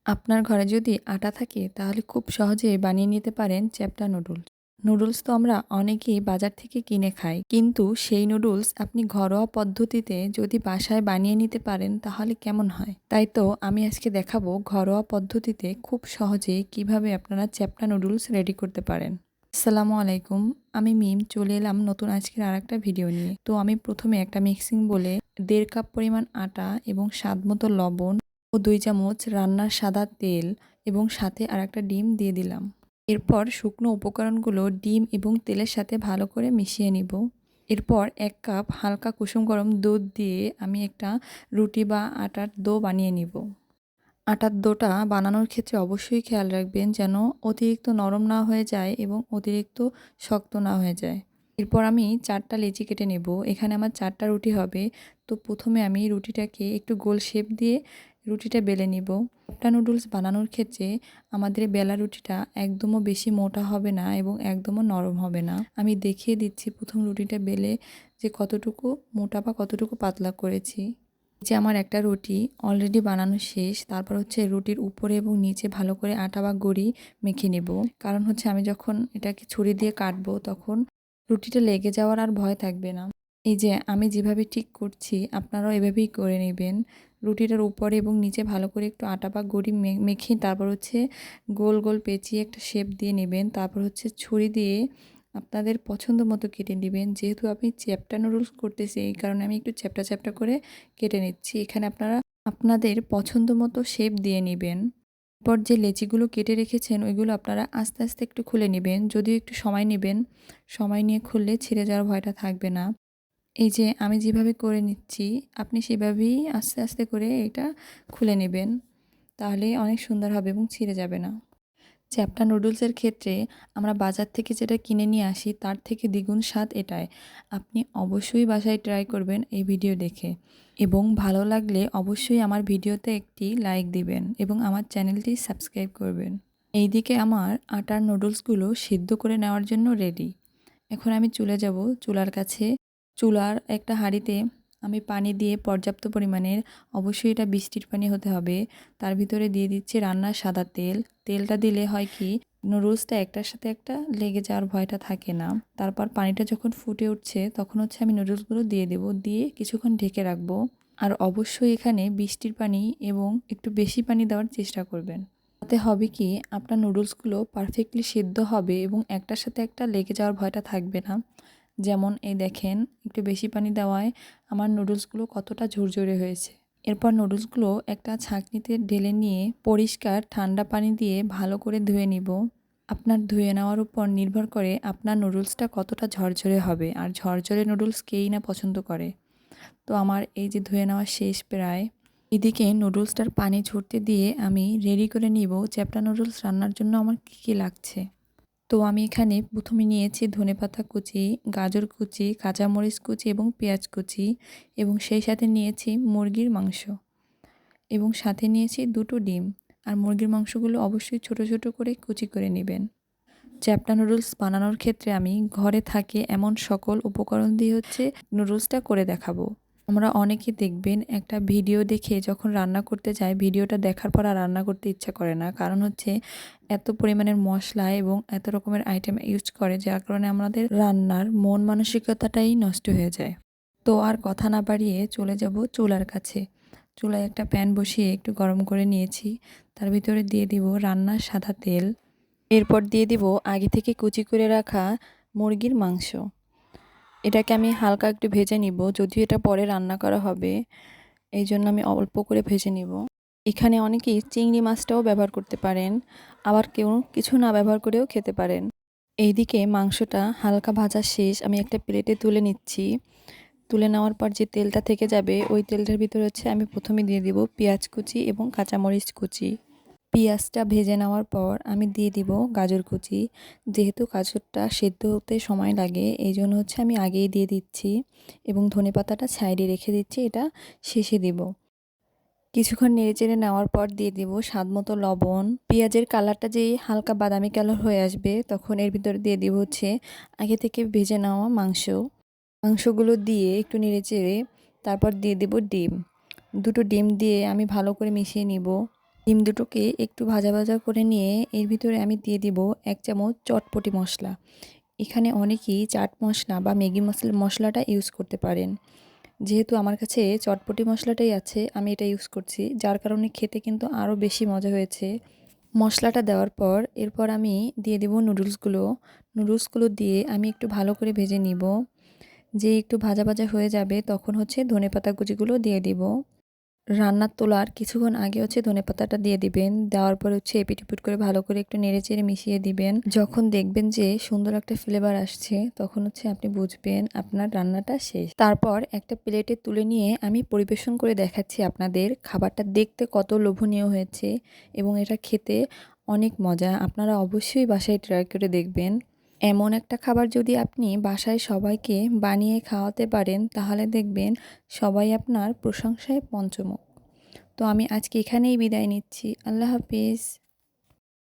আপনার ঘরে যদি আটা থাকে তাহলে খুব সহজেই বানিয়ে নিতে পারেন চ্যাপ্টা নুডলস। নুডলস তো আমরা অনেকেই বাজার থেকে কিনে খাই, কিন্তু সেই নুডলস আপনি ঘরোয়া পদ্ধতিতে যদি বাসায় বানিয়ে নিতে পারেন তাহলে কেমন হয়। তাই তো আমি আজকে দেখাবো ঘরোয়া পদ্ধতিতে খুব সহজেই কিভাবে আপনারা চ্যাপ্টা নুডলস রেডি করতে পারেন। আসসালামু আলাইকুম, আমি মিম চলে এলাম নতুন আজকের আরেকটা ভিডিও নিয়ে। তো আমি প্রথমে একটা মিক্সিং বলে 1.5 কাপ পরিমাণ আটা এবং স্বাদ মতো লবণ ও 2 চামচ রান্নার সাদা তেল এবং সাথে আরেকটা ডিম দিয়ে দিলাম। এরপর শুকনো উপকরণগুলো ডিম এবং তেলের সাথে ভালো করে মিশিয়ে নিব। এরপর 1 কাপ হালকা কুসুম গরম দুধ দিয়ে আমি একটা রুটি বা আটার ডো বানিয়ে নিব। আটার ডোটা বানানোর ক্ষেত্রে অবশ্যই খেয়াল রাখবেন যেন অতিরিক্ত নরম না হয়ে যায় এবং অতিরিক্ত শক্ত না হয়ে যায়। এরপর আমি 4টা লেচি কেটে নেব। এখানে আমার 4টা রুটি হবে। তো প্রথমে আমি রুটিটাকে একটু গোল শেপ দিয়ে রুটিটা বেলে নিব। চ্যাপ্টা নুডলস বানানোর ক্ষেত্রে আমাদের বেলা রুটিটা একদমও বেশি মোটা হবে না এবং একদমও নরম হবে না। আমি দেখিয়ে দিচ্ছি প্রথম রুটিটা বেলে যে কতটুকু মোটা বা কতটুকু পাতলা করেছি। যে আমার একটা রুটি অলরেডি বানানো শেষ। তারপর হচ্ছে রুটির উপরে এবং নিচে ভালো করে আটা বা গড়ি মেখে নেব। কারণ হচ্ছে আমি যখন এটাকে ছুরি দিয়ে কাটবো তখন রুটিটা লেগে যাওয়ার আর ভয় থাকবে না। এই যে আমি যেভাবে ঠিক করছি আপনারাও এভাবেই করে নেবেন। রুটিটার উপরে এবং নিচে ভালো করে একটু আটা বা গড়ি মেখে তারপর হচ্ছে গোল গোল পেঁচিয়ে একটা শেপ দিয়ে নেবেন। তারপর হচ্ছে ছুরি দিয়ে আপনাদের পছন্দ মতো কেটে নেবেন। যেহেতু আমি চ্যাপ্টা নুডলস করতেছি এই কারণে আমি একটু চ্যাপ্টা চ্যাপ্টা করে কেটে নিচ্ছি। এখানে আপনারা আপনাদের পছন্দ মতো শেপ দিয়ে নেবেন। এরপর যে লেচিগুলো কেটে রেখেছেন ওইগুলো আপনারা আস্তে আস্তে একটু খুলে নেবেন। যদিও একটু সময় নেবেন, সময় নিয়ে খুললে ছিঁড়ে যাওয়ার ভয়টা থাকবে না। এই যে আমি যেভাবে করে নিচ্ছি আপনি সেভাবেই আস্তে আস্তে করে এটা খুলে নেবেন, তাহলে অনেক সুন্দর হবে এবং ছিঁড়ে যাবে না। চ্যাপ্টা নুডলসের ক্ষেত্রে আমরা বাজার থেকে যেটা কিনে নিয়ে আসি তার থেকে দ্বিগুণ স্বাদ এটায়। আপনি অবশ্যই বাসায় ট্রাই করবেন এই ভিডিও দেখে, এবং ভালো লাগলে অবশ্যই আমার ভিডিওতে একটি লাইক দিবেন এবং আমার চ্যানেলটি সাবস্ক্রাইব করবেন। এইদিকে আমার আটার নুডলসগুলো সিদ্ধ করে নেওয়ার জন্য রেডি। এখন আমি চলে যাব চুলার কাছে। চুলার একটা হাঁড়িতে আমি পানি দিয়ে পর্যাপ্ত পরিমাণের, অবশ্যই এটা বৃষ্টির পানি হতে হবে, তার ভিতরে দিয়ে দিচ্ছি রান্নার সাদা তেল। তেলটা দিলে হয় কি নুডলসটা একটার সাথে একটা লেগে যাওয়ার ভয়টা থাকে না। তারপর পানিটা যখন ফুটে উঠছে তখন হচ্ছে আমি নুডলসগুলো দিয়ে দেব, দিয়ে কিছুক্ষণ ঢেকে রাখবো। আর অবশ্যই এখানে বৃষ্টির পানি এবং একটু বেশি পানি দেওয়ার চেষ্টা করবেন। তাতে হবে কি আপনার নুডলসগুলো পারফেক্টলি সিদ্ধ হবে এবং একটার সাথে একটা লেগে যাওয়ার ভয়টা থাকবে না। যেমন এই দেখেন একটু বেশি পানি দেওয়ায় আমার নুডলসগুলো কতটা ঝরঝরে হয়েছে। এরপর নুডলসগুলো একটা ছাঁকনিতে ঢেলে নিয়ে পরিষ্কার ঠান্ডা পানি দিয়ে ভালো করে ধুয়ে নিব। আপনার ধুয়ে নেওয়ার উপর নির্ভর করে আপনার নুডলসটা কতটা ঝরঝরে হবে, আর ঝরঝরে নুডলস কেই না পছন্দ করে। তো আমার এই যে ধুয়ে নেওয়া শেষ প্রায়। এদিকে নুডলসটার পানি ঝরতে দিয়ে আমি রেডি করে নিব চ্যাপ্টা নুডলস রান্নার জন্য আমার কী কী লাগছে। তো আমি এখানে প্রথমে নিয়েছি ধনেপাতা কুচি, গাজর কুচি, কাঁচামরিচ কুচি এবং পেঁয়াজ কুচি, এবং সেই সাথে নিয়েছি মুরগির মাংস, এবং সাথে নিয়েছি 2টো ডিম। আর মুরগির মাংসগুলো অবশ্যই ছোট ছোট করে কুচি করে নেবেন। চ্যাপ্টা নুডলস বানানোর ক্ষেত্রে আমি ঘরে থাকে এমন সকল উপকরণ দিয়ে হচ্ছে নুডলসটা করে দেখাবো। আমরা অনেকে দেখবেন একটা ভিডিও দেখে যখন রান্না করতে যায় ভিডিওটা দেখার পর আর রান্না করতে ইচ্ছা করে না, কারণ হচ্ছে এত পরিমাণের মশলা এবং এত রকমের আইটেম ইউজ করে যার কারণে আমাদের রান্নার মন মানসিকতাটাই নষ্ট হয়ে যায়। তো আর কথা না বাড়িয়ে চলে যাব চুলার কাছে। চুলায় একটা প্যান বসিয়ে একটু গরম করে নিয়েছি, তার ভিতরে দিয়ে দিব রান্নার সাদা তেল। এরপর দিয়ে দিব আগে থেকে কুচি করে রাখা মুরগির মাংস। এটাকে আমি হালকা একটু ভেজে নিব, যদিও এটা পরে রান্না করা হবে, এই জন্য আমি অল্প করে ভেজে নিব। এখানে অনেকেই চিংড়ি মাছটাও ব্যবহার করতে পারেন, আবার কেউ কিছু না ব্যবহার করেও খেতে পারেন। এইদিকে মাংসটা হালকা ভাজা শেষ, আমি একটা প্লেটে তুলে নিচ্ছি। তুলে নেওয়ার পর যে তেলটা থেকে যাবে ওই তেলটার ভিতরে হচ্ছে আমি প্রথমে দিয়ে দিব পেঁয়াজ কুচি এবং কাঁচামরিচ কুচি। পেঁয়াজটা ভেজে নেওয়ার পর আমি দিয়ে দিব গাজর কুচি। যেহেতু গাজরটা সেদ্ধ হতে সময় লাগে এই জন্য হচ্ছে আমি আগেই দিয়ে দিচ্ছি, এবং ধনেপাতাটা সাইডে রেখে দিচ্ছি, এটা শেষে দিব। কিছুক্ষণ নেড়েচেড়ে নেওয়ার পর দিয়ে দিব স্বাদ মতো লবণ। পেঁয়াজের কালারটা যেই হালকা বাদামি কালার হয়ে আসবে তখন এর ভিতরে দিয়ে দিব হচ্ছে আগে থেকে ভেজে নেওয়া মাংস। মাংসগুলো দিয়ে একটু নেড়েচেড়ে তারপর দিয়ে দেব ডিম। 2টো ডিম দিয়ে আমি ভালো করে মিশিয়ে নিব। ডিম দুটোকে একটু ভাজা ভাজা করে নিয়ে এর ভিতরে আমি দিয়ে দিব 1 চামচ চটপটি মশলা। এখানে অনেকেই চাট মশলা বা ম্যাগি মশলাটা ইউজ করতে পারেন। যেহেতু আমার কাছে চটপটি মশলাটাই আছে, আমি এটা ইউজ করছি, যার কারণে খেতে কিন্তু আরও বেশি মজা হয়েছে। মশলাটা দেওয়ার পর এরপর আমি দিয়ে দেব নুডলসগুলো। নুডলসগুলো দিয়ে আমি একটু ভালো করে ভেজে নিব। যেই একটু ভাজা ভাজা হয়ে যাবে তখন হচ্ছে ধনেপাতা কুচিগুলো দিয়ে দিব। রান্নার তোলার কিছুক্ষণ আগে হচ্ছে ধনেপাতাটা দিয়ে দিবেন। দেওয়ার পর হচ্ছে এপিট-ওপিট করে ভালো করে একটু নেড়েচেড়ে মিশিয়ে দিবেন। যখন দেখবেন যে সুন্দর একটা ফ্লেভার আসছে তখন হচ্ছে আপনি বুঝবেন আপনার রান্নাটা শেষ। তারপর একটা প্লেটে তুলে নিয়ে আমি পরিবেশন করে দেখাচ্ছি আপনাদের। খাবারটা দেখতে কত লোভনীয় হয়েছে এবং এটা খেতে অনেক মজা। আপনারা অবশ্যই বাসায় ট্রাই করে দেখবেন। এমন একটা খাবার যদি আপনি বাসায় সবাইকে বানিয়ে খাওয়াতে পারেন তাহলে দেখবেন সবাই আপনার প্রশংসায় পঞ্চমুখ। তো আমি আজকে এখানেই বিদায় নিচ্ছি। আল্লাহ হাফিজ।